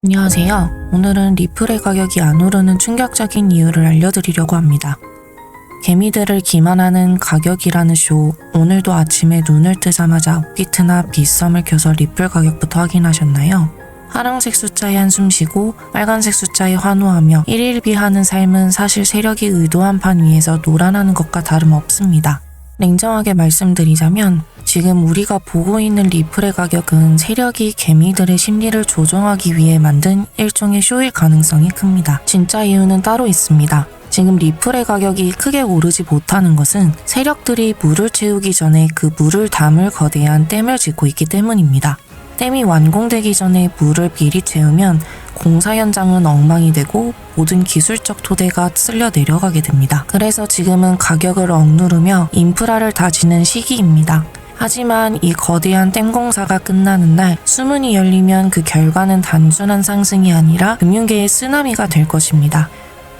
안녕하세요. 오늘은 리플의 가격이 안 오르는 충격적인 이유를 알려드리려고 합니다. 개미들을 기만하는 가격이라는 쇼, 오늘도 아침에 눈을 뜨자마자 업비트나 빗썸을 켜서 리플 가격부터 확인하셨나요? 파란색 숫자에 한숨 쉬고 빨간색 숫자에 환호하며 일일비하는 삶은 사실 세력이 의도한 판 위에서 놀아나는 것과 다름없습니다. 냉정하게 말씀드리자면 지금 우리가 보고 있는 리플의 가격은 세력이 개미들의 심리를 조종하기 위해 만든 일종의 쇼일 가능성이 큽니다. 진짜 이유는 따로 있습니다. 지금 리플의 가격이 크게 오르지 못하는 것은 세력들이 물을 채우기 전에 그 물을 담을 거대한 댐을 짓고 있기 때문입니다. 댐이 완공되기 전에 물을 미리 채우면 공사 현장은 엉망이 되고 모든 기술적 토대가 쓸려 내려가게 됩니다. 그래서 지금은 가격을 억누르며 인프라를 다지는 시기입니다. 하지만 이 거대한 댐 공사가 끝나는 날 수문이 열리면 그 결과는 단순한 상승이 아니라 금융계의 쓰나미가 될 것입니다.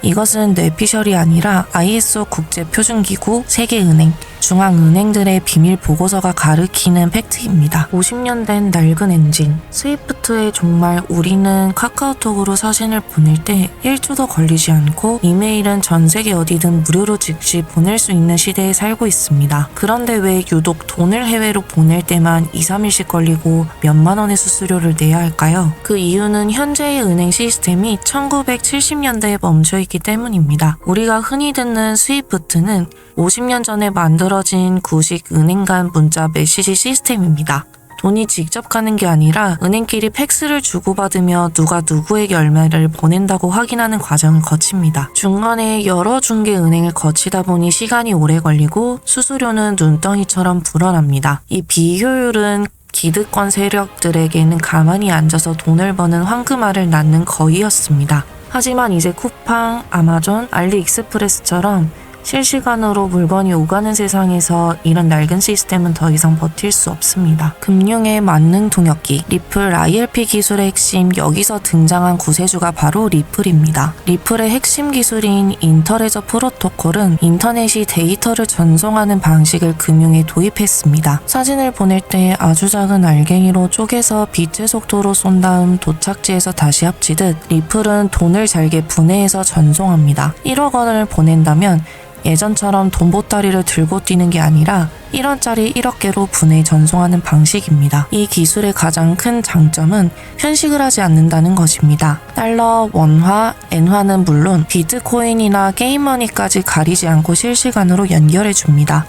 이것은 뇌피셜이 아니라 ISO 국제표준기구, 세계은행, 중앙은행들의 비밀 보고서가 가리키는 팩트입니다. 50년 된 낡은 엔진, 스위프트에 정말 우리는 카카오톡으로 사진을 보낼 때 1초도 걸리지 않고 이메일은 전 세계 어디든 무료로 즉시 보낼 수 있는 시대에 살고 있습니다. 그런데 왜 유독 돈을 해외로 보낼 때만 2-3일씩 걸리고 몇만 원의 수수료를 내야 할까요? 그 이유는 현재의 은행 시스템이 1970년대에 멈춰있기 때문입니다. 우리가 흔히 듣는 스위프트는 50년 전에 만들어진 구식 은행 간 문자 메시지 시스템입니다. 돈이 직접 가는 게 아니라 은행끼리 팩스를 주고받으며 누가 누구에게 얼마를 보낸다고 확인하는 과정을 거칩니다. 중간에 여러 중개 은행을 거치다 보니 시간이 오래 걸리고 수수료는 눈덩이처럼 불어납니다. 이 비효율은 기득권 세력들에게는 가만히 앉아서 돈을 버는 황금알을 낳는 거위였습니다. 하지만 이제 쿠팡, 아마존, 알리익스프레스처럼 실시간으로 물건이 오가는 세상에서 이런 낡은 시스템은 더 이상 버틸 수 없습니다. 금융의 만능 통역기, 리플 ILP 기술의 핵심, 여기서 등장한 구세주가 바로 리플입니다. 리플의 핵심 기술인 인터레저 프로토콜은 인터넷이 데이터를 전송하는 방식을 금융에 도입했습니다. 사진을 보낼 때 아주 작은 알갱이로 쪼개서 빛의 속도로 쏜 다음 도착지에서 다시 합치듯 리플은 돈을 잘게 분해해서 전송합니다. 1억 원을 보낸다면 예전처럼 돈 보따리를 들고 뛰는 게 아니라 1원짜리 1억 개로 분해 전송하는 방식입니다. 이 기술의 가장 큰 장점은 편식을 하지 않는다는 것입니다. 달러, 원화, 엔화는 물론 비트코인이나 게임머니까지 가리지 않고 실시간으로 연결해줍니다.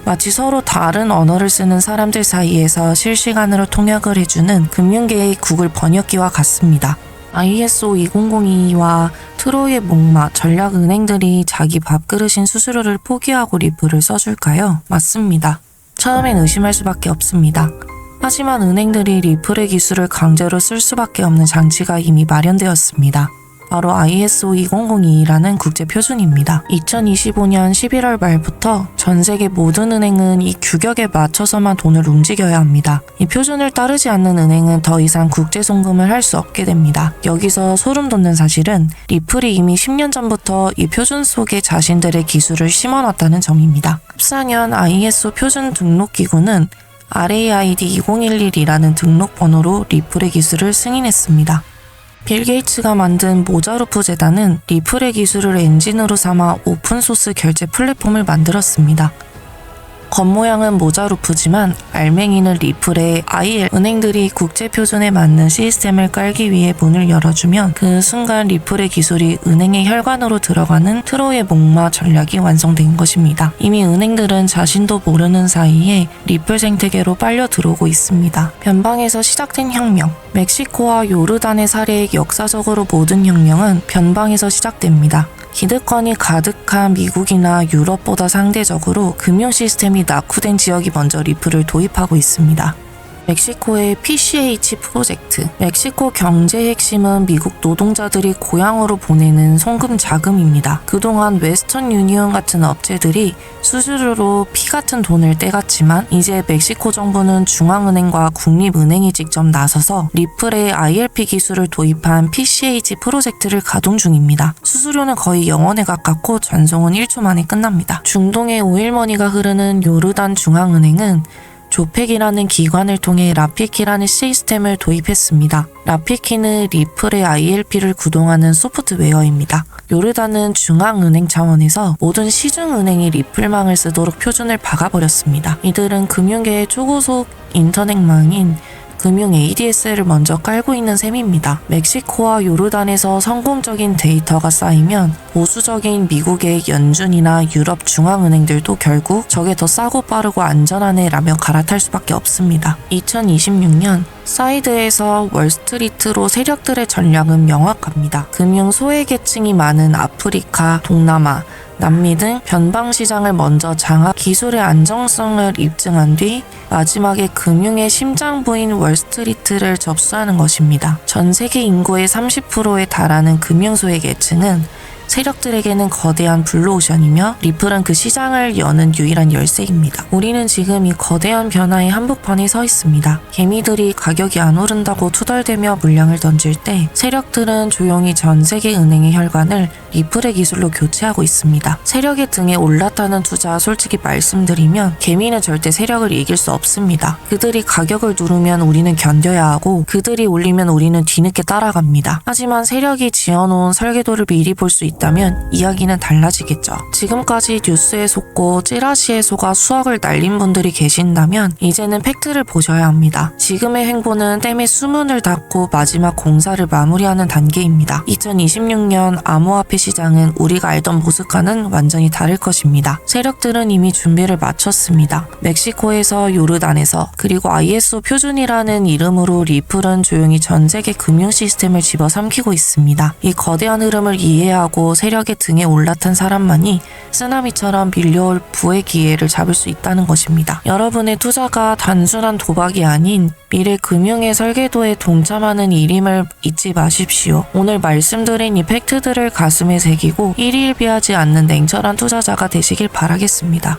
마치 서로 다른 언어를 쓰는 사람들 사이에서 실시간으로 통역을 해주는 금융계의 구글 번역기와 같습니다. ISO 2002와 트로이의 목마, 전략은행들이 자기 밥그릇인 수수료를 포기하고 리플을 써줄까요? 맞습니다. 처음엔 의심할 수밖에 없습니다. 하지만 은행들이 리플의 기술을 강제로 쓸 수밖에 없는 장치가 이미 마련되었습니다. 바로 ISO 2002라는 국제표준입니다. 2025년 11월 말부터 전 세계 모든 은행은 이 규격에 맞춰서만 돈을 움직여야 합니다. 이 표준을 따르지 않는 은행은 더 이상 국제송금을 할 수 없게 됩니다. 여기서 소름 돋는 사실은 리플이 이미 10년 전부터 이 표준 속에 자신들의 기술을 심어놨다는 점입니다. 14년 ISO 표준 등록기구는 RAID 2011이라는 등록번호로 리플의 기술을 승인했습니다. 빌 게이츠가 만든 모자루프 재단은 리플의 기술을 엔진으로 삼아 오픈소스 결제 플랫폼을 만들었습니다. 겉모양은 모자루프지만 알맹이는 리플의 IL, 은행들이 국제표준에 맞는 시스템을 깔기 위해 문을 열어주면 그 순간 리플의 기술이 은행의 혈관으로 들어가는 트로이의 목마 전략이 완성된 것입니다. 이미 은행들은 자신도 모르는 사이에 리플 생태계로 빨려 들어오고 있습니다. 변방에서 시작된 혁명, 멕시코와 요르단의 사례 역사적으로 모든 혁명은 변방에서 시작됩니다. 기득권이 가득한 미국이나 유럽보다 상대적으로 금융 시스템이 낙후된 지역이 먼저 리플을 도입하고 있습니다. 멕시코의 PCH 프로젝트. 멕시코 경제의 핵심은 미국 노동자들이 고향으로 보내는 송금 자금입니다. 그동안 웨스턴 유니온 같은 업체들이 수수료로 피 같은 돈을 떼갔지만 이제 멕시코 정부는 중앙은행과 국립은행이 직접 나서서 리플의 ILP 기술을 도입한 PCH 프로젝트를 가동 중입니다. 수수료는 거의 0원에 가깝고 전송은 1초 만에 끝납니다. 중동의 오일머니가 흐르는 요르단 중앙은행은 조팩이라는 기관을 통해 라피키라는 시스템을 도입했습니다. 라피키는 리플의 ILP를 구동하는 소프트웨어입니다. 요르단은 중앙은행 차원에서 모든 시중은행이 리플망을 쓰도록 표준을 박아버렸습니다. 이들은 금융계의 초고속 인터넷망인 금융 ADSL을 먼저 깔고 있는 셈입니다. 멕시코와 요르단에서 성공적인 데이터가 쌓이면 보수적인 미국의 연준이나 유럽 중앙은행들도 결국 저게 더 싸고 빠르고 안전하네 라며 갈아탈 수밖에 없습니다. 2026년 사이드에서 월스트리트로 세력들의 전략은 명확합니다. 금융 소외계층이 많은 아프리카, 동남아, 남미 등 변방시장을 먼저 장악, 기술의 안정성을 입증한 뒤 마지막에 금융의 심장부인 월스트리트를 접수하는 것입니다. 전 세계 인구의 30%에 달하는 금융소외계층은 세력들에게는 거대한 블루오션이며 리플은 그 시장을 여는 유일한 열쇠입니다. 우리는 지금 이 거대한 변화의 한복판에 서 있습니다. 개미들이 가격이 안 오른다고 투덜대며 물량을 던질 때 세력들은 조용히 전 세계 은행의 혈관을 리플의 기술로 교체하고 있습니다. 세력의 등에 올라타는 투자 솔직히 말씀드리면 개미는 절대 세력을 이길 수 없습니다. 그들이 가격을 누르면 우리는 견뎌야 하고 그들이 올리면 우리는 뒤늦게 따라갑니다. 하지만 세력이 지어놓은 설계도를 미리 볼 수 있다면 이야기는 달라지겠죠. 지금까지 뉴스에 속고 찌라시에 속아 수억을 날린 분들이 계신다면 이제는 팩트를 보셔야 합니다. 지금의 행보는 댐의 수문을 닫고 마지막 공사를 마무리하는 단계입니다. 2026년 암호화폐 시장은 우리가 알던 모습과는 완전히 다를 것입니다. 세력들은 이미 준비를 마쳤습니다. 멕시코에서 요르단에서 그리고 ISO 표준이라는 이름으로 리플은 조용히 전 세계 금융 시스템을 집어삼키고 있습니다. 이 거대한 흐름을 이해하고 세력의 등에 올라탄 사람만이 쓰나미처럼 밀려올 부의 기회를 잡을 수 있다는 것입니다. 여러분의 투자가 단순한 도박이 아닌 미래 금융의 설계도에 동참하는 일임을 잊지 마십시오. 오늘 말씀드린 이 팩트들을 가슴에 새기고 일희일비하지 않는 냉철한 투자자가 되시길 바라겠습니다.